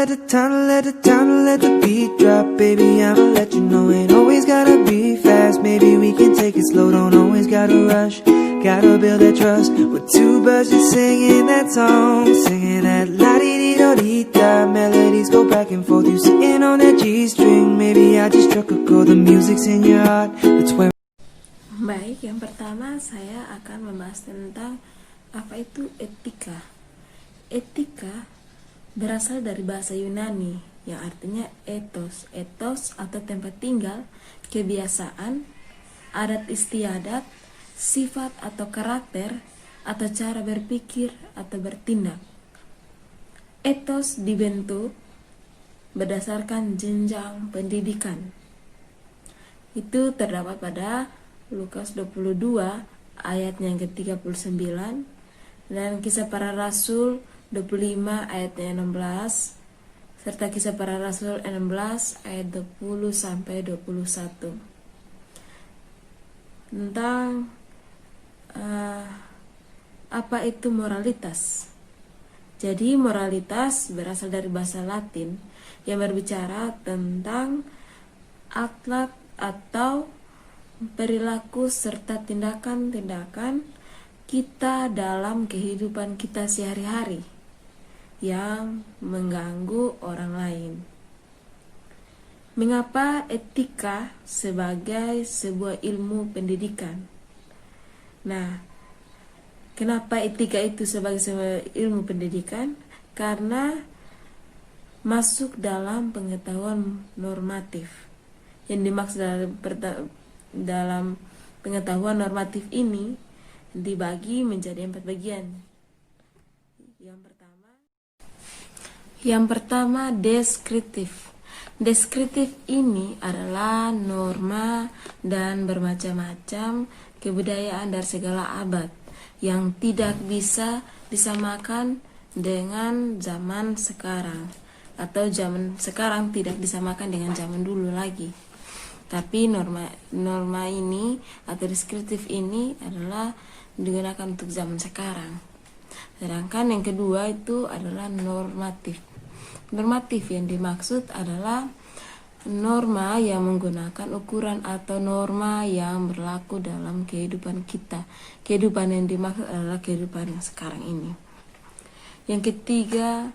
let the tunnel, let the tunnel, let the beat drop. Baby, I'ma let you know ain't always gotta be fast. Maybe we can take it slow, don't always gotta rush. Gotta build that trust with two birds just singing that song, singing that la-di-di-do-di-da. Melodies go back and forth, you sitting on that G-string. Maybe I just struck a chord, the music's in your heart. That's where. Baik, yang pertama saya akan membahas tentang apa itu etika. Etika berasal dari bahasa Yunani yang artinya ethos. Ethos atau tempat tinggal, kebiasaan, adat istiadat, sifat atau karakter, atau cara berpikir atau bertindak. Ethos dibentuk berdasarkan jenjang pendidikan. Itu terdapat pada Lukas 22 ayat yang ke-39 dan Kisah Para Rasul 25 ayatnya 16 serta Kisah Para Rasul 16 ayat 20 sampai 21 tentang apa itu moralitas. Jadi moralitas berasal dari bahasa Latin yang berbicara tentang akhlak atau perilaku serta tindakan-tindakan kita dalam kehidupan kita sehari-hari yang mengganggu orang lain. Mengapa etika sebagai sebuah ilmu pendidikan? Nah, kenapa etika itu sebagai sebuah ilmu pendidikan? Karena masuk dalam pengetahuan normatif. Yang dimaksud dalam pengetahuan normatif ini dibagi menjadi 4 bagian. Yang pertama deskriptif. Deskriptif ini adalah norma dan bermacam-macam kebudayaan dari segala abad yang tidak bisa disamakan dengan zaman sekarang, atau zaman sekarang tidak disamakan dengan zaman dulu lagi. Tapi norma ini atau deskriptif ini adalah digunakan untuk zaman sekarang. Sedangkan yang kedua itu adalah normatif. Normatif yang dimaksud adalah norma yang menggunakan ukuran atau norma yang berlaku dalam kehidupan kita. Kehidupan yang dimaksud adalah kehidupan yang sekarang ini. Yang ketiga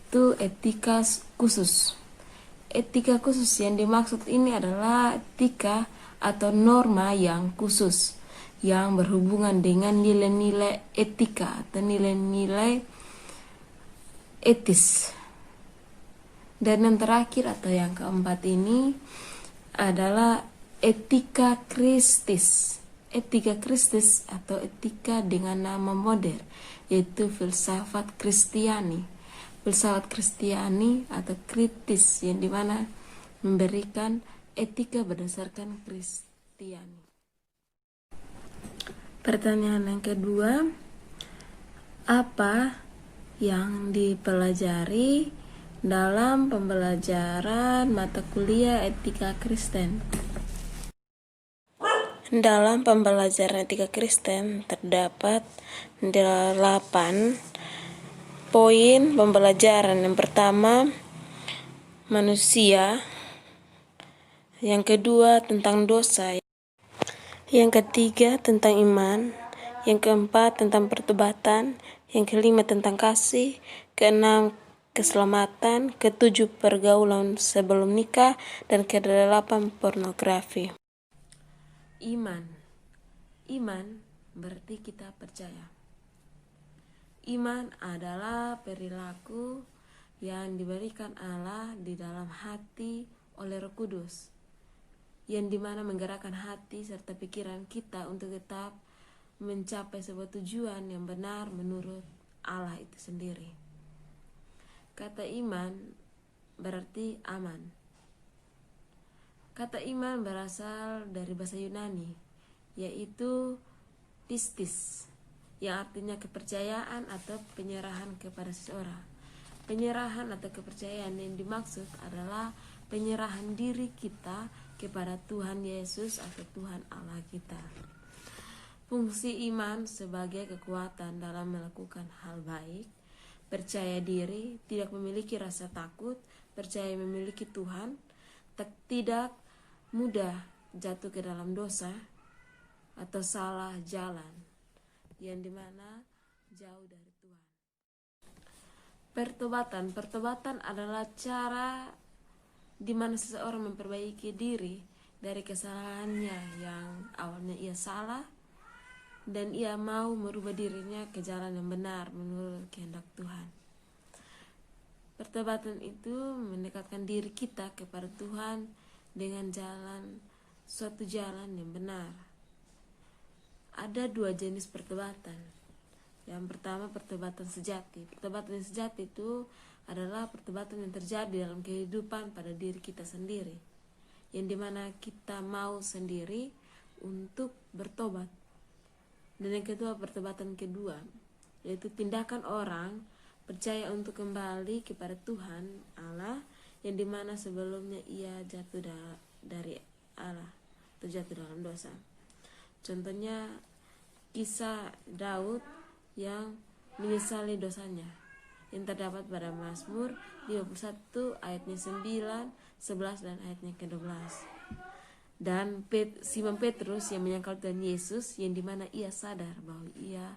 itu etika khusus. Etika khusus yang dimaksud ini adalah etika atau norma yang khusus yang berhubungan dengan nilai-nilai etika atau nilai-nilai etis. Dan yang terakhir atau yang keempat ini adalah etika kristis. Etika kristis atau etika dengan nama modern, yaitu filsafat Kristiani. Filsafat Kristiani atau kritis yang dimana memberikan etika berdasarkan Kristiani. Pertanyaan yang kedua, apa yang dipelajari dalam pembelajaran mata kuliah etika Kristen? Dalam pembelajaran etika Kristen terdapat 8 poin pembelajaran. Yang pertama, manusia. Yang kedua, tentang dosa. Yang ketiga, tentang iman. Yang keempat, tentang pertobatan. Yang kelima, tentang kasih. Keenam, keselamatan. Ketujuh, pergaulan sebelum nikah. Dan kedelapan, pornografi. Iman. Iman berarti kita percaya. Iman adalah perilaku yang diberikan Allah di dalam hati oleh Roh Kudus, yang dimana menggerakkan hati serta pikiran kita untuk tetap mencapai sebuah tujuan yang benar menurut Allah itu sendiri. Kata iman berarti aman. Kata iman berasal dari bahasa Yunani, yaitu pistis, yang artinya kepercayaan atau penyerahan kepada seseorang. Penyerahan atau kepercayaan yang dimaksud adalah penyerahan diri kita kepada Tuhan Yesus atau Tuhan Allah kita. Fungsi iman sebagai kekuatan dalam melakukan hal baik, percaya diri, tidak memiliki rasa takut, percaya memiliki Tuhan, tidak mudah jatuh ke dalam dosa atau salah jalan yang dimana jauh dari Tuhan. Pertobatan adalah cara di mana seseorang memperbaiki diri dari kesalahannya yang awalnya ia salah dan ia mau merubah dirinya ke jalan yang benar menurut kehendak Tuhan. Pertobatan itu mendekatkan diri kita kepada Tuhan dengan suatu jalan yang benar. Ada 2 jenis pertobatan. Yang pertama, pertobatan sejati. Pertobatan yang sejati itu adalah pertobatan yang terjadi dalam kehidupan pada diri kita sendiri, yang dimana kita mau sendiri untuk bertobat. Dan yang kedua, pertobatan kedua, yaitu tindakan orang percaya untuk kembali kepada Tuhan Allah, yang dimana sebelumnya ia jatuh dari Allah atau jatuh dalam dosa. Contohnya kisah Daud yang menyesali dosanya, yang terdapat pada Mazmur 51 ayatnya 9, 11 dan ayatnya ke-12. Dan Simon Petrus yang menyangkal Tuhan Yesus, yang dimana ia sadar bahwa ia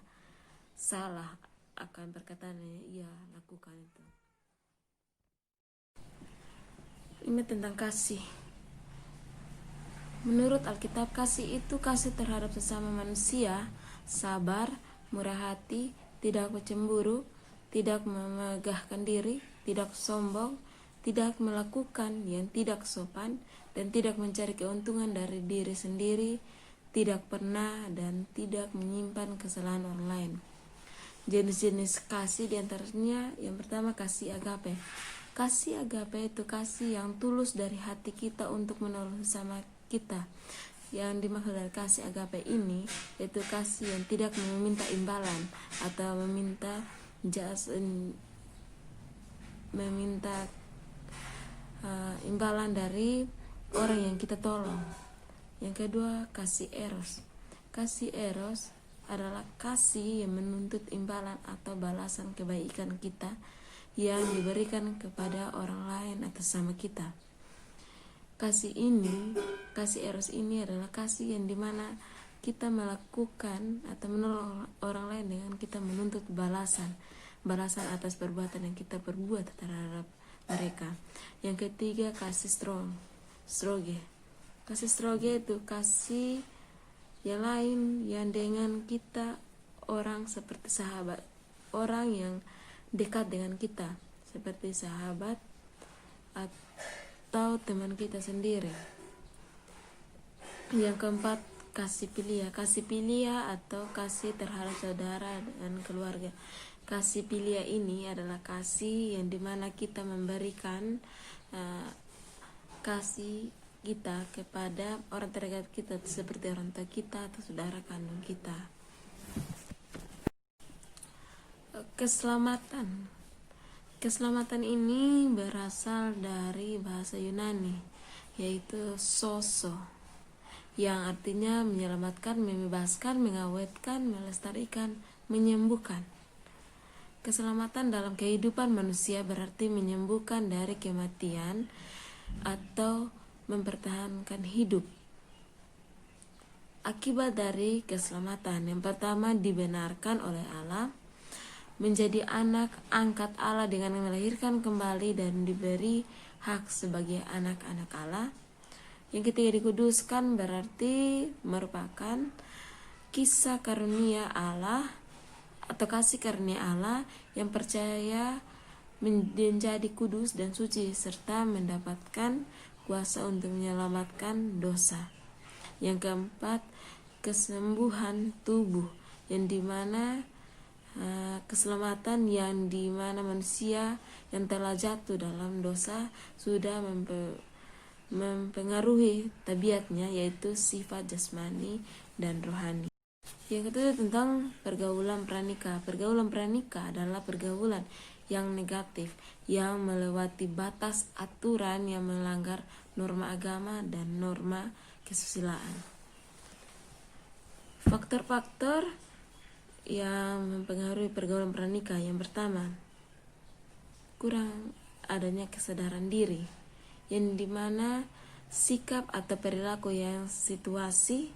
salah akan perkataan yang ia lakukan itu. Ini tentang kasih. Menurut Alkitab, kasih itu kasih terhadap sesama manusia, sabar, murah hati, tidak cemburu, tidak memegahkan diri, tidak sombong, tidak melakukan yang tidak sopan, dan tidak mencari keuntungan dari diri sendiri, tidak pernah dan tidak menyimpan kesalahan orang lain. Jenis-jenis kasih diantaranya yang pertama, kasih agape. Kasih agape itu kasih yang tulus dari hati kita untuk menolong sesama kita. Yang dimaksud dari kasih agape ini yaitu kasih yang tidak meminta imbalan atau meminta imbalan dari orang yang kita tolong. Yang kedua, kasih eros. Kasih eros adalah kasih yang menuntut imbalan atau balasan kebaikan kita yang diberikan kepada orang lain atas sama kita. Kasih eros ini adalah kasih yang dimana kita melakukan atau menolong orang lain dengan kita menuntut balasan atas perbuatan yang kita perbuat terhadap mereka. Yang ketiga, kasih stroge. Kasih stroge itu kasih yang lain yang dengan kita, orang seperti sahabat, orang yang dekat dengan kita seperti sahabat atau teman kita sendiri. Yang keempat, kasih pilia atau kasih terhadap saudara dan keluarga. Kasih pilia ini adalah kasih yang dimana kita memberikan kasih kita kepada orang terdekat kita seperti orang tua kita atau saudara kandung kita. Keselamatan ini berasal dari bahasa Yunani, yaitu soso, yang artinya menyelamatkan, membebaskan, mengawetkan, melestarikan, menyembuhkan. Keselamatan dalam kehidupan manusia berarti menyembuhkan dari kematian atau mempertahankan hidup. Akibat dari keselamatan, yang pertama, dibenarkan oleh Allah, menjadi anak angkat Allah dengan melahirkan kembali dan diberi hak sebagai anak-anak Allah. Yang ketiga, dikuduskan berarti merupakan kisah karunia Allah atau kasih karunia Allah yang percaya menjadi kudus dan suci serta mendapatkan kuasa untuk menyelamatkan dosa. Yang keempat, kesembuhan tubuh, yang dimana keselamatan yang dimana manusia yang telah jatuh dalam dosa sudah mempengaruhi tabiatnya, yaitu sifat jasmani dan rohani. Yang ketiga, tentang pergaulan pranikah. Pergaulan pranikah adalah pergaulan yang negatif, yang melewati batas aturan, yang melanggar norma agama dan norma kesusilaan. Faktor-faktor yang mempengaruhi pergaulan pranikah, yang pertama, kurang adanya kesadaran diri, yang dimana sikap atau perilaku dan situasi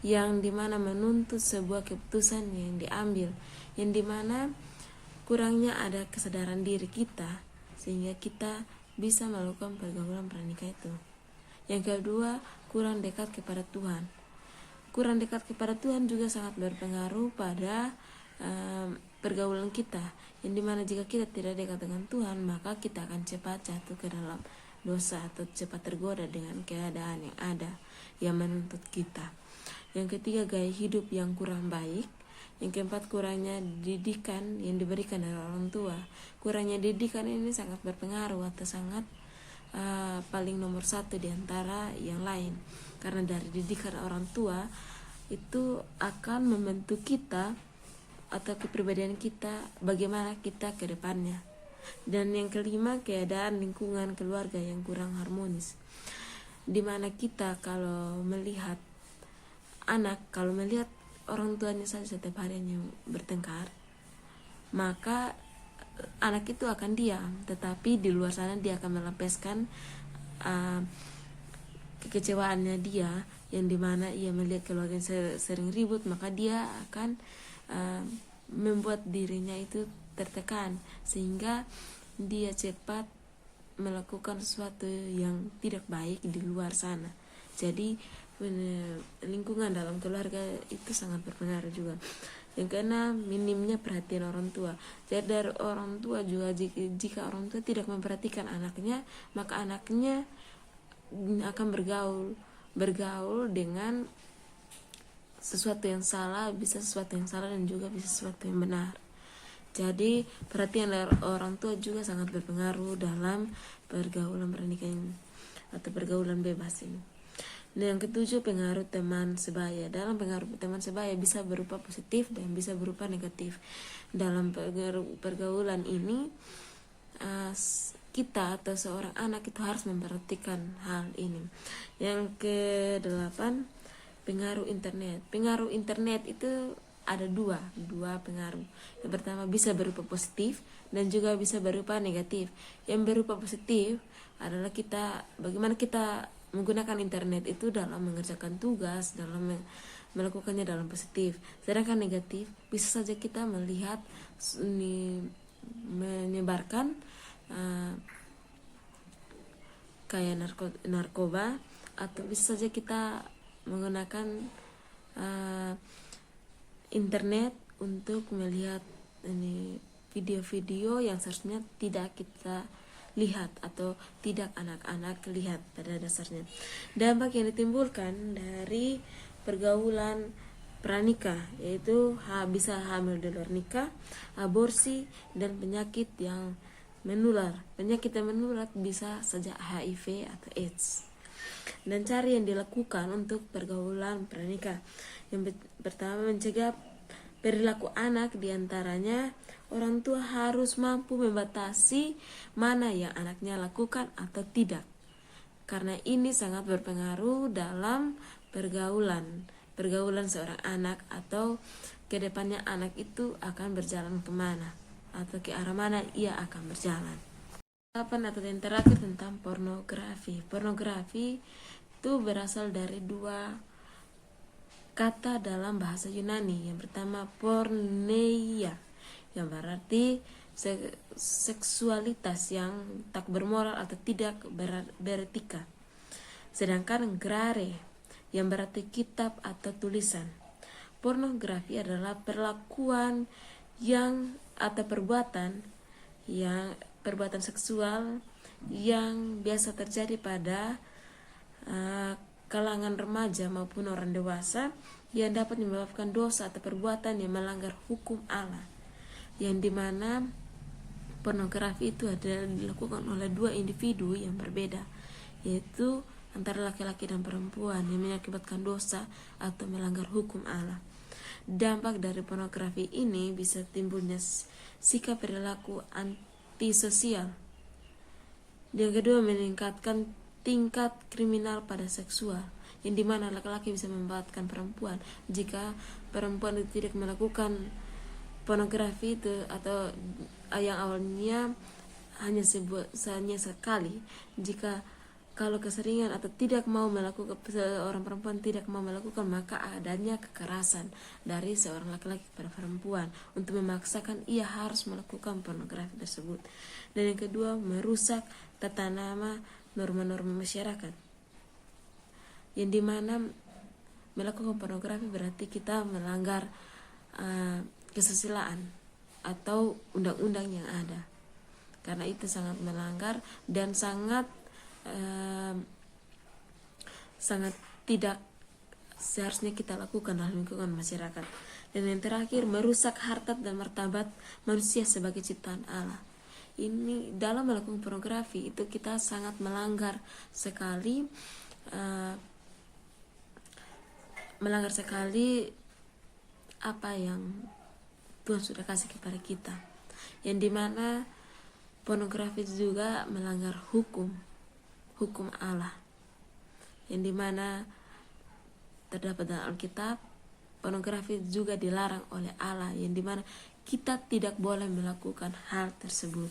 yang dimana menuntut sebuah keputusan yang diambil, yang dimana kurangnya ada kesadaran diri kita sehingga kita bisa melakukan pergaulan pranikah itu. Yang kedua, kurang dekat kepada Tuhan. Kurang dekat kepada Tuhan juga sangat berpengaruh pada pergaulan kita, yang dimana jika kita tidak dekat dengan Tuhan, maka kita akan cepat jatuh ke dalam dosa atau cepat tergoda dengan keadaan yang ada yang menuntut kita. Yang ketiga, gaya hidup yang kurang baik. Yang keempat, kurangnya didikan yang diberikan dari orang tua. Kurangnya didikan ini sangat berpengaruh atau sangat paling nomor satu di antara yang lain, karena dari didikan orang tua itu akan membentuk kita atau kepribadian kita, bagaimana kita ke depannya. Dan yang kelima, keadaan lingkungan keluarga yang kurang harmonis, dimana kita kalau melihat orang tuanya saja setiap harinya bertengkar, maka anak itu akan diam, tetapi di luar sana dia akan melampiaskan kekecewaannya dia, yang dimana ia melihat keluarga sering ribut, maka dia akan membuat dirinya itu tertekan sehingga dia cepat melakukan sesuatu yang tidak baik di luar sana. Jadi lingkungan dalam keluarga itu sangat berpengaruh juga. Yang keenam, minimnya perhatian orang tua. Jadi dari orang tua juga, jika orang tua tidak memperhatikan anaknya, maka anaknya akan bergaul dengan sesuatu yang salah, bisa sesuatu yang salah dan juga bisa sesuatu yang benar. Jadi perhatian dari orang tua juga sangat berpengaruh dalam pergaulan pernikahan atau pergaulan bebas ini. Dan yang ketujuh, pengaruh teman sebaya. Dalam pengaruh teman sebaya bisa berupa positif dan bisa berupa negatif. Dalam pergaulan ini kita atau seorang anak itu harus memperhatikan hal ini. Yang kedelapan, pengaruh internet. Pengaruh internet itu ada dua pengaruh. Yang pertama bisa berupa positif dan juga bisa berupa negatif. Yang berupa positif adalah bagaimana kita menggunakan internet itu dalam mengerjakan tugas, dalam melakukannya dalam positif. Sedangkan negatif bisa saja kita melihat menyebarkan kayak narkoba, atau bisa saja kita menggunakan internet untuk melihat video-video yang seharusnya tidak kita lihat atau tidak anak-anak lihat pada dasarnya. Dampak yang ditimbulkan dari pergaulan pranikah yaitu bisa hamil di luar nikah, aborsi, dan penyakit yang menular. Penyakit yang menular bisa saja HIV atau AIDS. Dan cara yang dilakukan untuk pergaulan pranikah, yang pertama, mencegah perilaku anak. Diantaranya orang tua harus mampu membatasi mana yang anaknya lakukan atau tidak, karena ini sangat berpengaruh dalam pergaulan seorang anak, atau kedepannya anak itu akan berjalan kemana atau ke arah mana ia akan berjalan. Atau yang terakhir tentang pornografi. Pornografi itu berasal dari dua kata dalam bahasa Yunani. Yang pertama porneia, yang berarti seksualitas yang tak bermoral atau tidak beretika. Sedangkan grare, yang berarti kitab atau tulisan. Pornografi adalah perlakuan atau perbuatan seksual yang biasa terjadi pada kalangan remaja maupun orang dewasa, yang dapat menyebabkan dosa atau perbuatan yang melanggar hukum Allah, yang dimana pornografi itu adalah dilakukan oleh dua individu yang berbeda, yaitu antara laki-laki dan perempuan, yang mengakibatkan dosa atau melanggar hukum Allah. Dampak dari pornografi ini bisa timbulnya sikap perilaku antisosial. Yang kedua, meningkatkan tingkat kriminal pada seksual, yang dimana laki-laki bisa memanfaatkan perempuan. Jika perempuan itu tidak melakukan pornografi itu atau yang awalnya hanya sekali, jika kalau keseringan atau tidak mau melakukan, seorang perempuan tidak mau melakukan, maka adanya kekerasan dari seorang laki-laki pada perempuan untuk memaksakan ia harus melakukan pornografi tersebut. Dan yang kedua, merusak tata nama norma-norma masyarakat, yang dimana melakukan pornografi berarti kita melanggar kesusilaan atau undang-undang yang ada, karena itu sangat melanggar dan sangat tidak seharusnya kita lakukan dalam lingkungan masyarakat. Dan yang terakhir, merusak harkat dan martabat manusia sebagai ciptaan Allah. Ini dalam melakukan pornografi itu kita sangat melanggar sekali apa yang Tuhan sudah kasih kepada kita, yang dimana pornografi juga melanggar hukum Allah, yang dimana terdapat dalam Alkitab. Pornografi juga dilarang oleh Allah, yang dimana kita tidak boleh melakukan hal tersebut.